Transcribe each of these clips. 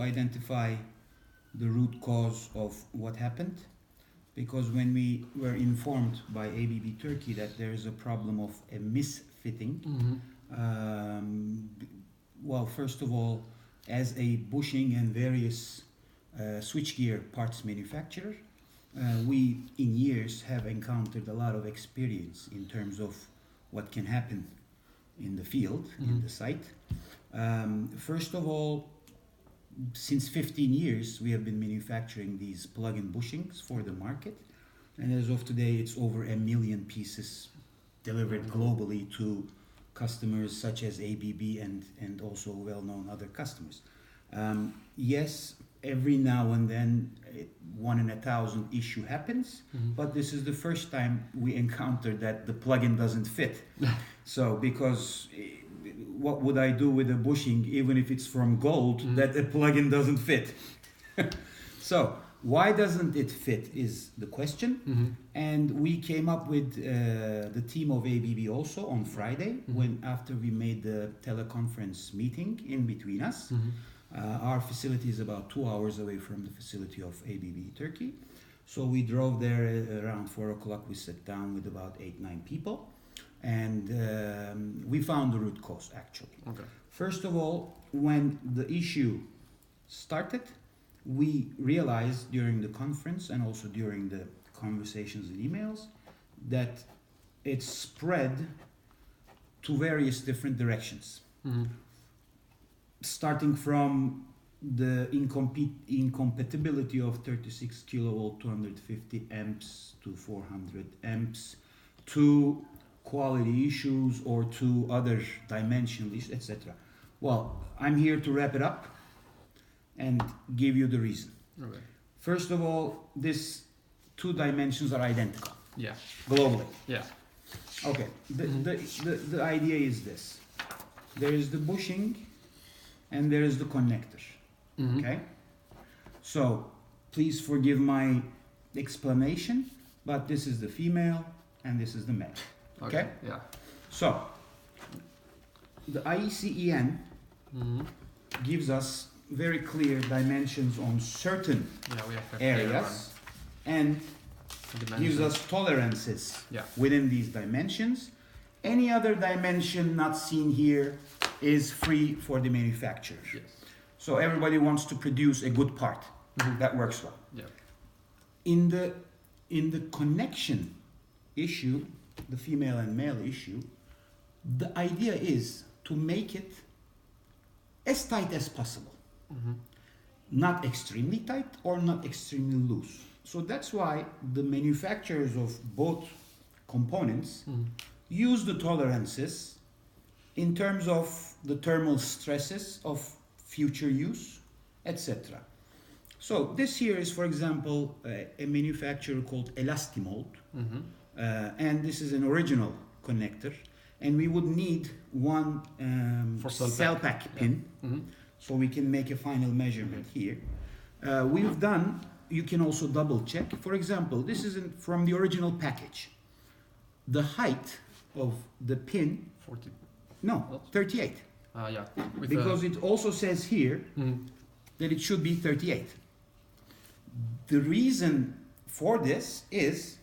identify the root cause of what happened, because when we were informed by ABB Turkey that there is a problem of a misfitting, well, first of all, as a bushing and various switchgear parts manufacturer, we in years have encountered a lot of experience in terms of what can happen in the field, in the site. First of all, since 15 years, we have been manufacturing these plug-in bushings for the market. And as of today, it's over 1 million pieces delivered globally to customers such as ABB and also well-known other customers. Yes, every now and then, 1 in 1,000 issue happens, but this is the first time we encountered that the plug-in doesn't fit. So, because what would I do with a bushing, even if it's from gold, that the plug-in doesn't fit? So, why doesn't it fit is the question. And we came up with the team of ABB also on Friday, when after we made the teleconference meeting in between us. Our facility is about 2 hours away from the facility of ABB Turkey. So we drove there around 4 o'clock. We sat down with about 8-9 people. And we found the root cause, actually. Okay. First of all, when the issue started, we realized during the conference and also during the conversations and emails that it spread to various different directions. Starting from the incompatibility of 36 kilovolt 250 amps to 400 amps, to quality issues or to other dimensional issues, etc. Well, I'm here to wrap it up and give you the reason. Okay. First of all, these two dimensions are identical. Yeah. Globally. Yeah. Okay. The idea is this. There is the bushing and there is the connector. Okay? So, please forgive my explanation, but this is the female and this is the male. Okay? Yeah. So, the IECEN gives us very clear dimensions on certain We have areas and gives us tolerances within these dimensions. Any other dimension not seen here is free for the manufacturer. Yes. So everybody wants to produce a good part that works well. Yeah. In the connection issue, the female and male issue, the idea is to make it as tight as possible. Not extremely tight or not extremely loose. So that's why the manufacturers of both components use the tolerances in terms of the thermal stresses of future use, etc. So this here is, for example, a manufacturer called Elastimold, and this is an original connector, and we would need one cell pack pin, so we can make a final measurement here. We've done, you can also double check. For example, this is from the original package. The height of the pin, 40. no, 38. Yeah. Because it also says here that it should be 38. The reason for this is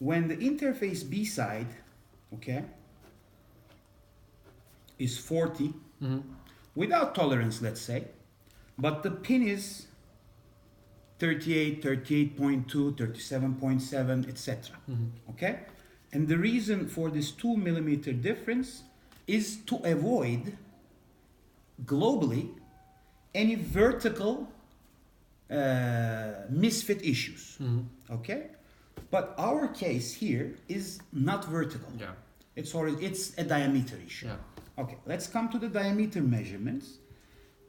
when the interface B side, okay, is 40 without tolerance, let's say, but the pin is 38, 38.2, 37.7, etc. Okay? And the reason for this 2 millimeter difference is to avoid globally any vertical misfit issues. Okay? But our case here is not vertical. Yeah. It's a diameter issue. Yeah. Okay, let's come to the diameter measurements.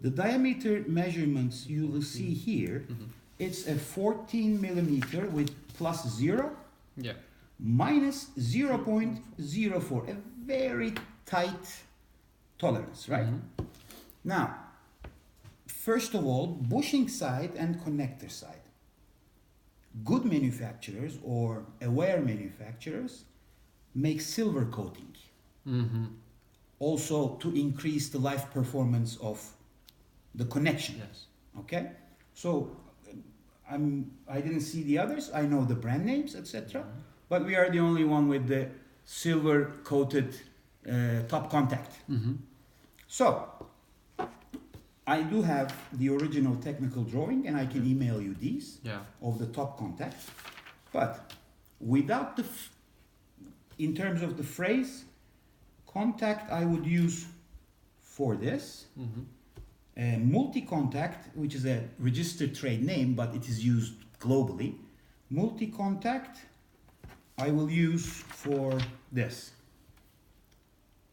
The diameter measurements you will see here, it's a 14 millimeter with plus 0 minus 0.04, a very tight tolerance, right? Now, first of all, bushing side and connector side. Good manufacturers or aware manufacturers make silver coating. Also to increase the life performance of the connection. Yes. Okay, so I didn't see the others. I know the brand names, etc. But we are the only one with the silver coated top contact. Mm-hmm. So I do have the original technical drawing, and I can email you these Yeah. of the top contact. But without in terms of the phrase, contact I would use for this. Mm-hmm. Multi-contact, which is a registered trade name, but it is used globally. Multi-contact I will use for this.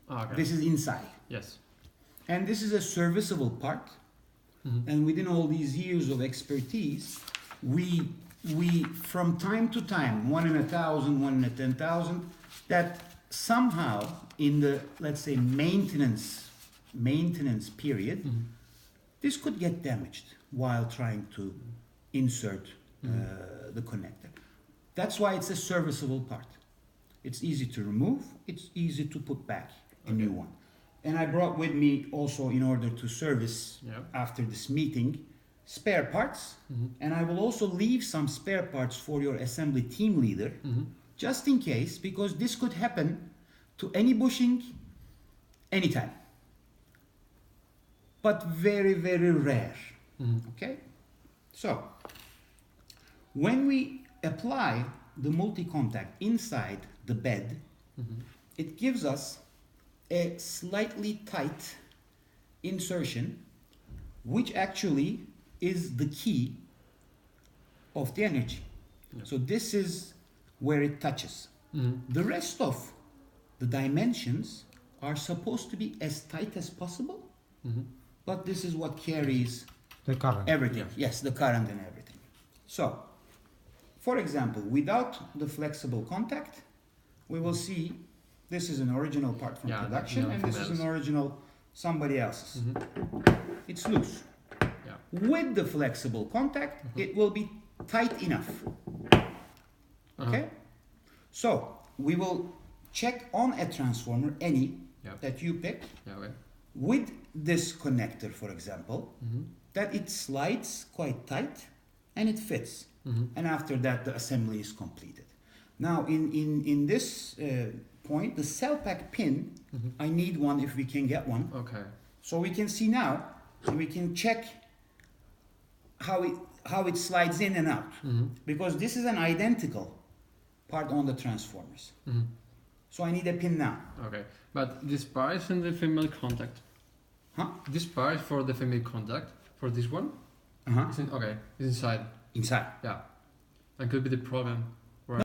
Ah, okay. This is inside. Yes. And this is a serviceable part. Mm-hmm. And within all these years of expertise, we from time to time, 1 in 1,000, 1 in 10,000, that somehow in the, let's say, maintenance period, Mm-hmm. this could get damaged while trying to insert the connector. That's why it's a serviceable part. It's easy to remove, it's easy to put back a new one. And I brought with me also, in order to service after this meeting, spare parts. Mm-hmm. And I will also leave some spare parts for your assembly team leader, Mm-hmm. just in case, because this could happen to any bushing anytime. But very, very rare. Mm-hmm. Okay? So, when we apply the multi-contact inside the bed, Mm-hmm. it gives us a slightly tight insertion, which actually is the key of the energy. Yeah. So this is where it touches. Mm-hmm. The rest of the dimensions are supposed to be as tight as possible, Mm-hmm. but this is what carries The current. everything. Yes, the current and everything. So, for example, without the flexible contact, we will see this is an original part from production, and this is an original somebody else's. Mm-hmm. It's loose. Yeah. With the flexible contact, it will be tight enough. Uh-huh. Okay? So, we will check on a transformer, any that you pick, Yeah. Okay. with this connector, for example, Mm-hmm. that it slides quite tight and it fits. Mm-hmm. And after that, the assembly is completed. Now, in this point, the cell pack pin, Mm-hmm. I need one if we can get one. Okay. So we can see now, and we can check how it slides in and out. Mm-hmm. Because this is an identical part on the transformers. Mm-hmm. So I need a pin now. Okay. But this bar is in the female contact. Huh? This bar is for the female contact. For this one? Uh-huh. It's in, okay. It's inside. Inside. Yeah. That could be the problem.